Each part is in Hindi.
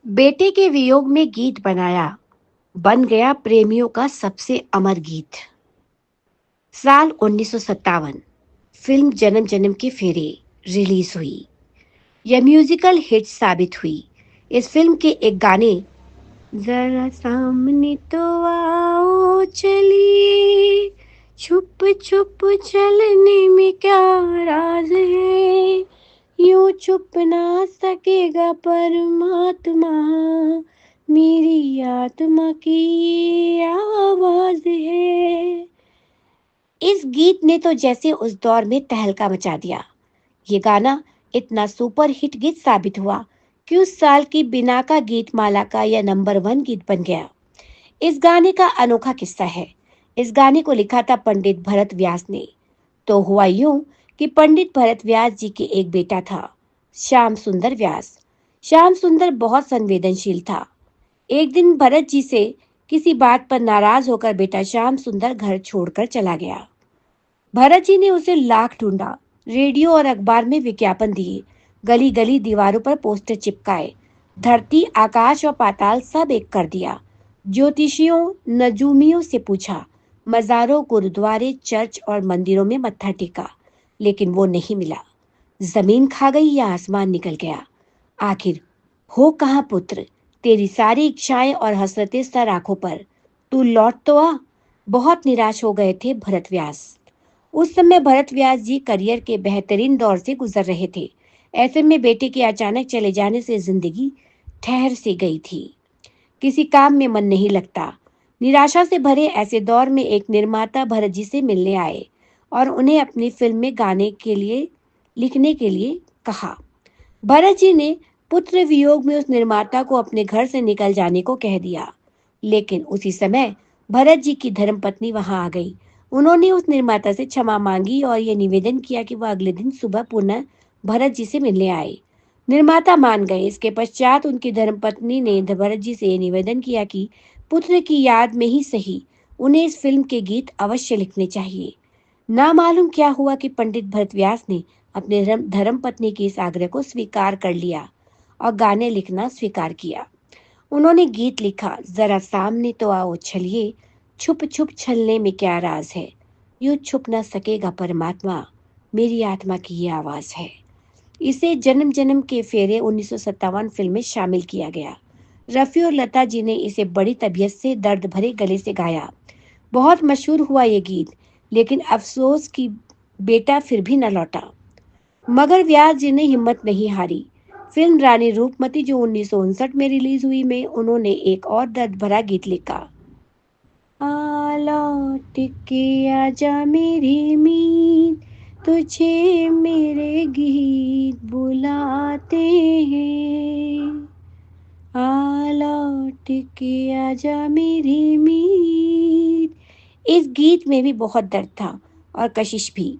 बेटे के वियोग में गीत बनाया, बन गया प्रेमियों का सबसे अमर गीत। साल 1957 फिल्म जन्म जन्म के फेरे रिलीज हुई। यह म्यूजिकल हिट साबित हुई। इस फिल्म के एक गाने, जरा सामने तो आओ चलिए, छुप छुप चलने में क्या राज है, यूं छुप ना सकेगा परमात्मा, मेरी आत्मा की ये आवाज है। इस गीत ने तो जैसे उस दौर में तहलका मचा दिया। ये गाना इतना सुपर हिट गीत साबित हुआ कि उस साल की बिना का गीत माला का यह नंबर 1 गीत बन गया। इस गाने का अनोखा किस्सा है। इस गाने को लिखा था पंडित भरत व्यास ने। तो हुआ यूं कि पंडित भरत व्यास जी के एक बेटा था, श्याम सुंदर व्यास। श्याम सुंदर बहुत संवेदनशील था। एक दिन भरत जी से किसी बात पर नाराज होकर बेटा श्याम सुंदर घर छोड़कर चला गया। भरत जी ने उसे लाख ढूंढा, रेडियो और अखबार में विज्ञापन दिए, गली गली दीवारों पर पोस्टर चिपकाए, धरती आकाश और पाताल सब एक कर दिया। ज्योतिषियों नजूमियों से पूछा, मजारों गुरुद्वारे चर्च और मंदिरों में मत्था टेका, लेकिन वो नहीं मिला। जमीन खा गई या आसमान निकल गया। आखिर हो कहाँ पुत्र, तेरी सारी इच्छाएं और हसरतें सर आंखों पर, तू लौट तो आ। बहुत निराश हो गए थे भरत व्यास। उस समय भरत व्यास जी करियर के बेहतरीन दौर से गुजर रहे थे। ऐसे में बेटे के अचानक चले जाने से जिंदगी ठहर सी गई थी। किसी काम में मन नहीं लगता। निराशा से भरे ऐसे दौर में एक निर्माता भरत जी से मिलने आए और उन्हें अपनी फिल्म में गाने के लिए लिखने के लिए कहा। भरत जी ने पुत्र वियोग में उस निर्माता को अपने घर से निकल जाने को कह दिया। लेकिन उसी समय भरत जी की धर्मपत्नी वहां आ गई। उन्होंने उस निर्माता से क्षमा मांगी और यह निवेदन किया कि वह अगले दिन सुबह पुनः भरत जी से मिलने आए। निर्माता मान गए। इसके पश्चात उनकी धर्मपत्नी ने भरत जी से निवेदन किया कि पुत्र की याद में ही सही, उन्हें इस फिल्म के गीत अवश्य लिखने चाहिए। ना मालूम क्या हुआ कि पंडित भरत व्यास ने अपने धर्म पत्नी के इस आग्रह को स्वीकार कर लिया और गाने लिखना स्वीकार किया। उन्होंने गीत लिखा, जरा सामने तो आओ छलिए, छुप छुप छलने में क्या राज है, यूं छुप ना सकेगा परमात्मा, मेरी आत्मा की ये आवाज है। इसे जन्म जन्म के फेरे 1957 फिल्म में शामिल किया गया। रफी और लता जी ने इसे बड़ी तबीयत से दर्द भरे गले से गाया। बहुत मशहूर हुआ ये गीत, लेकिन अफसोस कि बेटा फिर भी न लौटा। मगर व्यास जी ने हिम्मत नहीं हारी। फिल्म रानी रूपमती जो 1959 में रिलीज हुई में उन्होंने एक और दर्द भरा गीत लिखा। आ लौट के आजा मेरी मीत, तुझे मेरे गीत बुलाते हैं। आ लौट के आजा मेरी मीत। इस गीत में भी बहुत दर्द था और कशिश भी।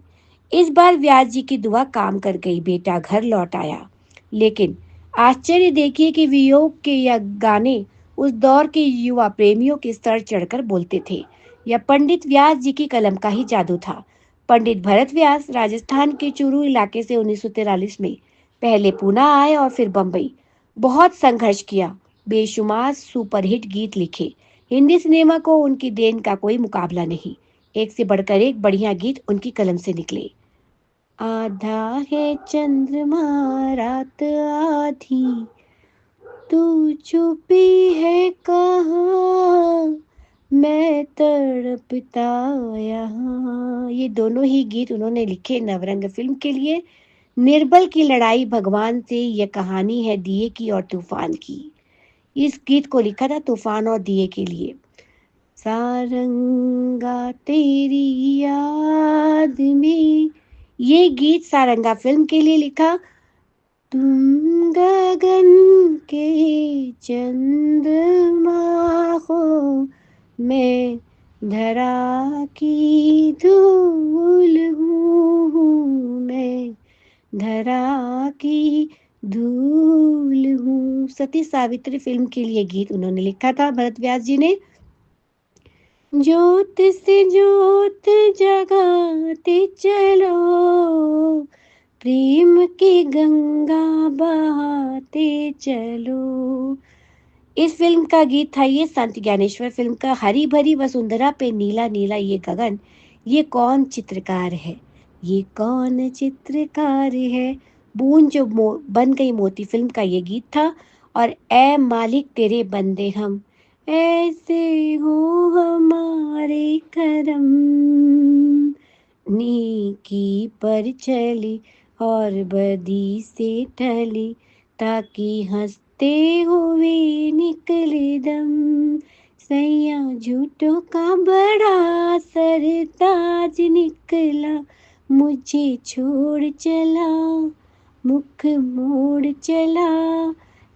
इस बार व्यास जी की दुआ काम कर गई, बेटा घर लौट आया। लेकिन आश्चर्य देखिए कि वियोग के यह गाने उस दौर के युवा प्रेमियों के सर चढ़कर बोलते थे। यह पंडित व्यास जी की कलम का ही जादू था। पंडित भरत व्यास राजस्थान के चूरू इलाके से 1943 में पहले पूना आए और फिर बम्बई। बहुत संघर्ष किया, बेशुमार सुपरहिट गीत लिखे। हिंदी सिनेमा को उनकी देन का कोई मुकाबला नहीं। एक से बढ़कर एक बढ़िया गीत उनकी कलम से निकले। आधा है चंद्रमा रात आधी, तू छुपी है कहाँ, मैं तड़पता यहाँ। ये दोनों ही गीत उन्होंने लिखे नवरंग फिल्म के लिए। निर्बल की लड़ाई भगवान से, यह कहानी है दिए की और तूफान की। इस गीत को लिखा था तूफान और दिए के लिए। सारंगा तेरी याद में, ये गीत सारंगा फिल्म के लिए लिखा। तुम गगन के चंद्रमा हो, मैं धरा की धूल हूँ, मैं धरा की धूल हूँ। सती सावित्री फिल्म के लिए गीत उन्होंने लिखा था भरत व्यास जी ने। ज्योत से ज्योत जगाते चलो, प्रेम की गंगा बहाते चलो। इस फिल्म का गीत था ये संत ज्ञानेश्वर। फिल्म का हरी भरी वसुंधरा पे नीला नीला ये गगन, ये कौन चित्रकार है, ये कौन चित्रकार है। बूंद जो बन गई मोती फिल्म का ये गीत था। और ए मालिक तेरे बंदे हम, ऐसे हो हमारे करम, नेकी पर चली और बदी से टली, ताकि हंसते हुए निकले दम। सैया झूठों का बड़ा सरताज निकला, मुझे छोड़ चला, मुख मोड़ चला,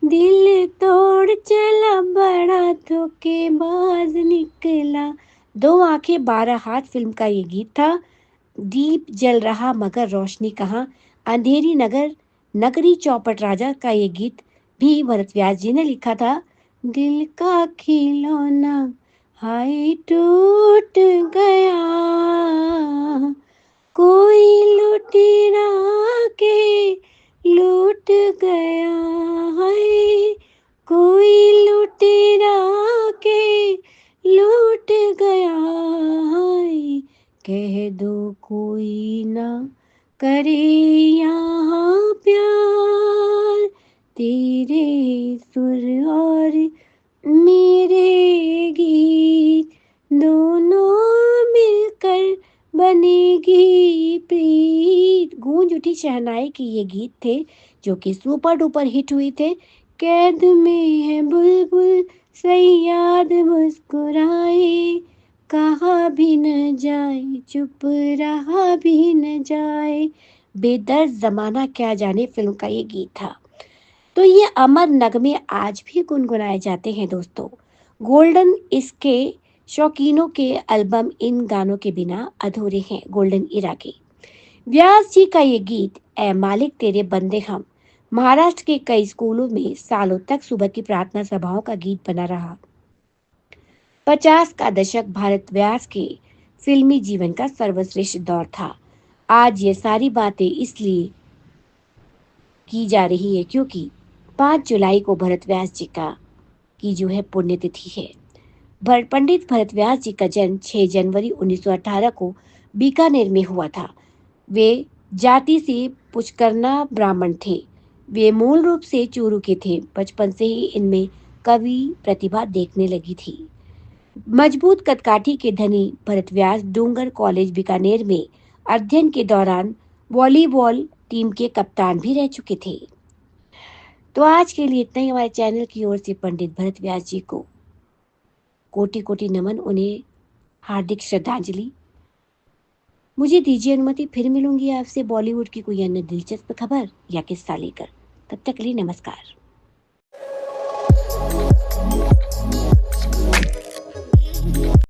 दिल तोड़ चला, बड़ा धोखेबाज निकला। दो आंखें 12 हाथ फिल्म का ये गीत था। दीप जल रहा मगर रोशनी कहाँ, अंधेरी नगर नगरी चौपट राजा का ये गीत भी भरत व्यास जी ने लिखा था। दिल का खिलौना हाय टूट गया, कोई लुटेरा के लूट गया है, कोई लुटेरा के लूट गया है। कह दो कोई ना करे यहाँ प्यार, तेरे सुर और मेरे गीत दोनों मिलकर बनेगी प्रीत। गूंज उठी शहनाई की ये गीत थे जो कि सुपर डुपर हिट हुए थे। कैद में है बुलबुल सैयाद मुस्कुराए, कहा भी न जाए चुप रहा भी न जाए, बेदर्द जमाना क्या जाने फिल्म का ये गीत था। तो ये अमर नगमे आज भी गुनगुनाए जाते हैं दोस्तों। गोल्डन इसके शौकीनों के एल्बम इन गानों के बिना अधूरे हैं, गोल्डन इरा के। व्यास जी का ये गीत ए मालिक तेरे बंदे हम महाराष्ट्र के कई स्कूलों में सालों तक सुबह की प्रार्थना सभाओं का गीत बना रहा। 50 का दशक भारत व्यास के फिल्मी जीवन का सर्वश्रेष्ठ दौर था। आज ये सारी बातें इसलिए की जा रही है क्योंकि 5 जुलाई को भरत व्यास जी का की जो है पुण्यतिथि है। पंडित भरत व्यास जी का जन्म 6 जनवरी 1918 को बीकानेर में हुआ था। वे जाति से पुचकरना ब्राह्मण थे। वे मूल रूप से चूरू के थे। बचपन से ही इनमें कवि प्रतिभा देखने लगी थी। मजबूत कदकाठी के धनी भरत व्यास डूंगर कॉलेज बीकानेर में अध्ययन के दौरान वॉलीबॉल टीम के कप्तान भी रह चुके थे। तो आज के लिए इतना ही। हमारे चैनल की ओर से पंडित भरत व्यास जी को कोटि कोटि नमन, उन्हें हार्दिक श्रद्धांजलि। मुझे दीजिए अनुमति, फिर मिलूंगी आपसे बॉलीवुड की कोई अन्य दिलचस्प खबर या किस्सा लेकर। तब तक के लिए नमस्कार।